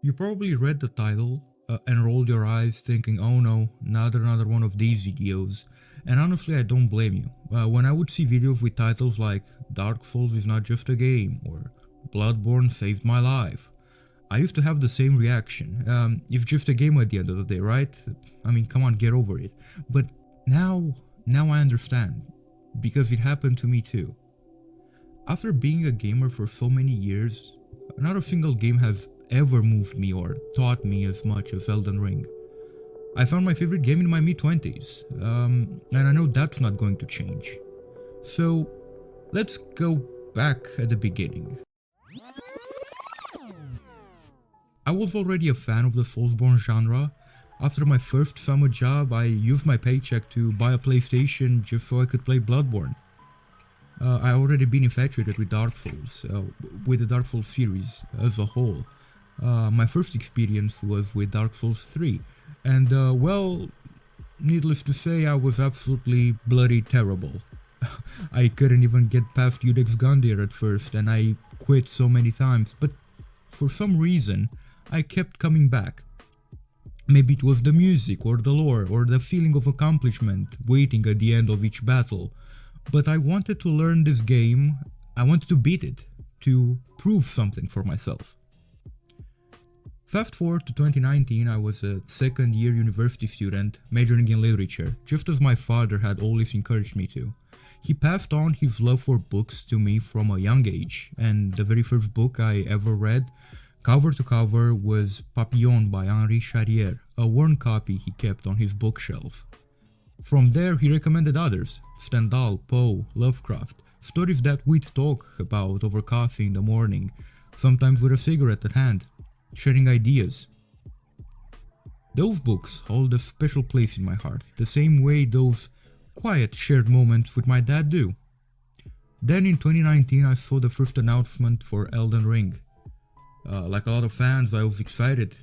You probably read the title and rolled your eyes thinking, oh no, not another one of these videos. And honestly, I don't blame you. When I would see videos with titles like Dark Souls is not just a game or Bloodborne saved my life, I used to have the same reaction. It's just a game at the end of the day, right? I mean, come on, get over it. But now I understand, because it happened to me too. After being a gamer for so many years, not a single game has ever moved me or taught me as much as Elden Ring. I found my favorite game in my mid-20s, and I know that's not going to change. So, let's go back at the beginning. I was already a fan of the Soulsborne genre. After my first summer job, I used my paycheck to buy a PlayStation just so I could play Bloodborne. I already been infatuated with Dark Souls, with the Dark Souls series as a whole. My first experience was with Dark Souls 3, and well, needless to say, I was absolutely bloody terrible. I couldn't even get past Judex Gundyr at first, and I quit so many times, but for some reason, I kept coming back. Maybe it was the music, or the lore, or the feeling of accomplishment waiting at the end of each battle, but I wanted to learn this game, I wanted to beat it, to prove something for myself. Fast forward to 2019, I was a second year university student majoring in literature, just as my father had always encouraged me to. He passed on his love for books to me from a young age, and the very first book I ever read, cover to cover, was Papillon by Henri Charrière, a worn copy he kept on his bookshelf. From there he recommended others, Stendhal, Poe, Lovecraft, stories that we'd talk about over coffee in the morning, sometimes with a cigarette at hand, sharing ideas. Those books hold a special place in my heart, the same way those quiet shared moments with my dad do. Then in 2019 I saw the first announcement for Elden Ring. Like a lot of fans, I was excited.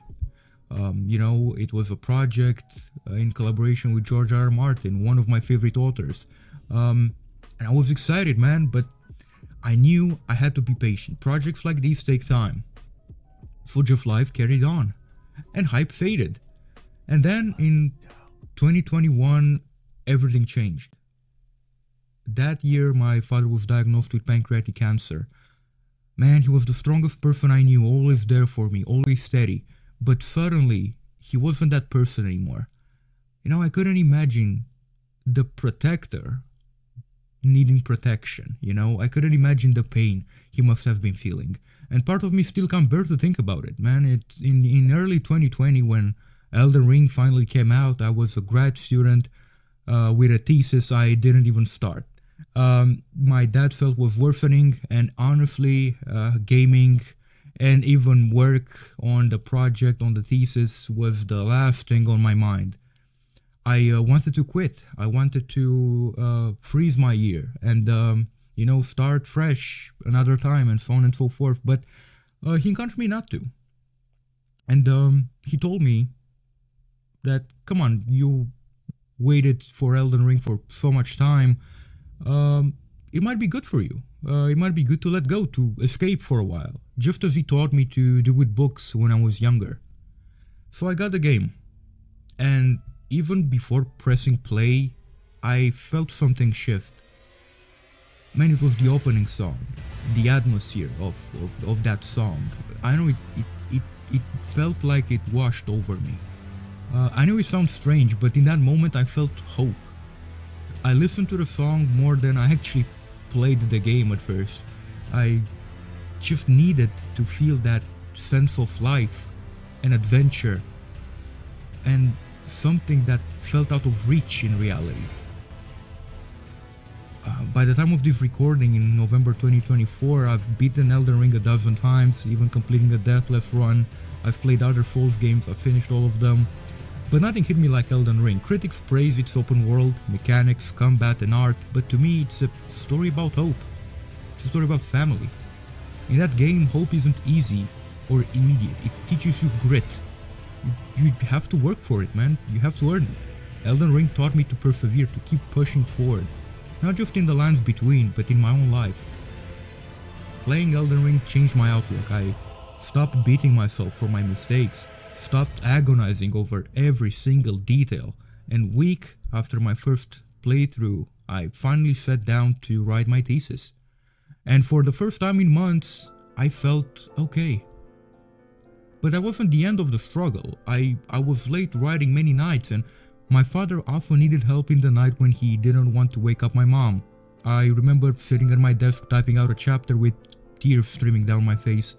It was a project in collaboration with George R. R. Martin, one of my favorite authors. And I was excited, man, but I knew I had to be patient. Projects like these take time. So just life carried on, and hype faded. And then in 2021, everything changed. That year, my father was diagnosed with pancreatic cancer. Man, he was the strongest person I knew, always there for me, always steady. But suddenly, he wasn't that person anymore. I couldn't imagine the protector needing protection, I couldn't imagine the pain he must have been feeling. And part of me still can't bear to think about it, man. In early 2020, when Elden Ring finally came out, I was a grad student with a thesis I didn't even start. My dad's health was worsening, and honestly, gaming and even work on the project, on the thesis, was the last thing on my mind. I wanted to quit. I wanted to freeze my year and, start fresh another time and so on and so forth. But he encouraged me not to. And he told me that, come on, you waited for Elden Ring for so much time. It might be good for you. It might be good to let go, to escape for a while, just as he taught me to do with books when I was younger. So I got the game, and even before pressing play, I felt something shift. Man, it was the opening song, the atmosphere of that song. I know it felt like it washed over me. I know it sounds strange, but in that moment I felt hope. I listened to the song more than I actually played the game at first. I just needed to feel that sense of life and adventure and something that felt out of reach in reality. By the time of this recording in November 2024, I've beaten Elden Ring a dozen times, even completing a Deathless run. I've played other Souls games, I've finished all of them. But nothing hit me like Elden Ring. Critics praise its open world, mechanics, combat and art, but to me it's a story about hope. It's a story about family. In that game, hope isn't easy or immediate. It teaches you grit. You have to work for it, man. You have to earn it. Elden Ring taught me to persevere, to keep pushing forward. Not just in the lands between, but in my own life. Playing Elden Ring changed my outlook. I stopped beating myself for my mistakes, stopped agonizing over every single detail, and week after my first playthrough, I finally sat down to write my thesis. And for the first time in months, I felt okay. But that wasn't the end of the struggle. I was late writing many nights, and my father often needed help in the night when he didn't want to wake up my mom. I remember sitting at my desk typing out a chapter with tears streaming down my face,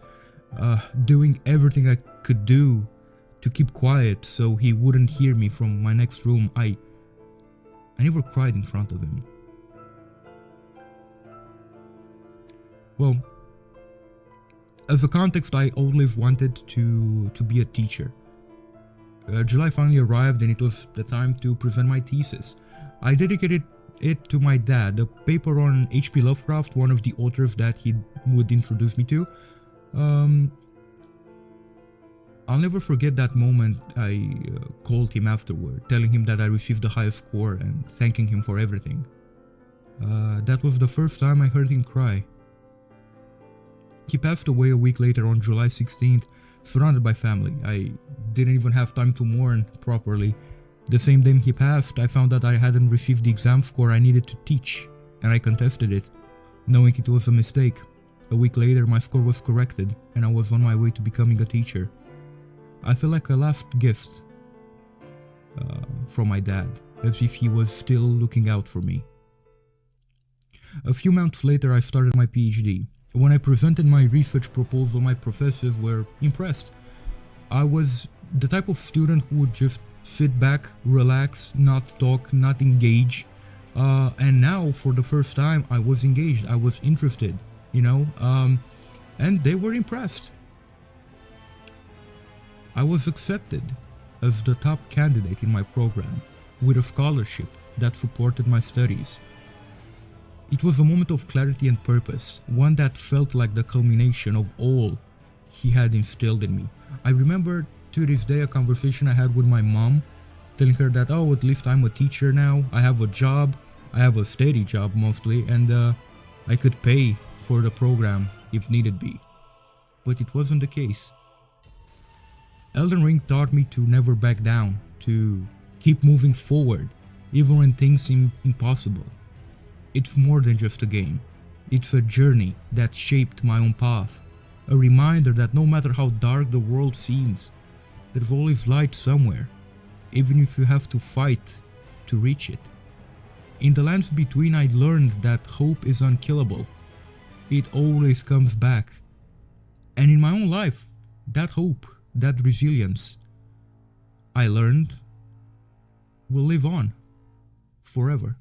doing everything I could do to keep quiet so he wouldn't hear me from my next room. I never cried in front of him. Well, as a context, I always wanted to be a teacher. July finally arrived and it was the time to present my thesis. I dedicated it to my dad, a paper on H.P. Lovecraft, one of the authors that he would introduce me to. I'll never forget that moment. I called him afterward, telling him that I received the highest score and thanking him for everything. That was the first time I heard him cry. He passed away a week later on July 16th, surrounded by family. I didn't even have time to mourn properly. The same day he passed, I found that I hadn't received the exam score I needed to teach, and I contested it, knowing it was a mistake. A week later, my score was corrected, and I was on my way to becoming a teacher. I feel like a last gift from my dad, as if he was still looking out for me. A few months later, I started my PhD. When I presented my research proposal, my professors were impressed. I was the type of student who would just sit back, relax, not talk, not engage. And now, for the first time, I was engaged, I was interested, and they were impressed. I was accepted as the top candidate in my program, with a scholarship that supported my studies. It was a moment of clarity and purpose, one that felt like the culmination of all he had instilled in me. I remember to this day a conversation I had with my mom, telling her that, at least I'm a teacher now, I have a job, I have a steady job mostly, and I could pay for the program if needed be. But it wasn't the case. Elden Ring taught me to never back down, to keep moving forward, even when things seem impossible. It's more than just a game. It's a journey that shaped my own path. A reminder that no matter how dark the world seems, there's always light somewhere, even if you have to fight to reach it. In the lands between, I learned that hope is unkillable. It always comes back. And in my own life, that hope, that resilience, I learned will live on forever.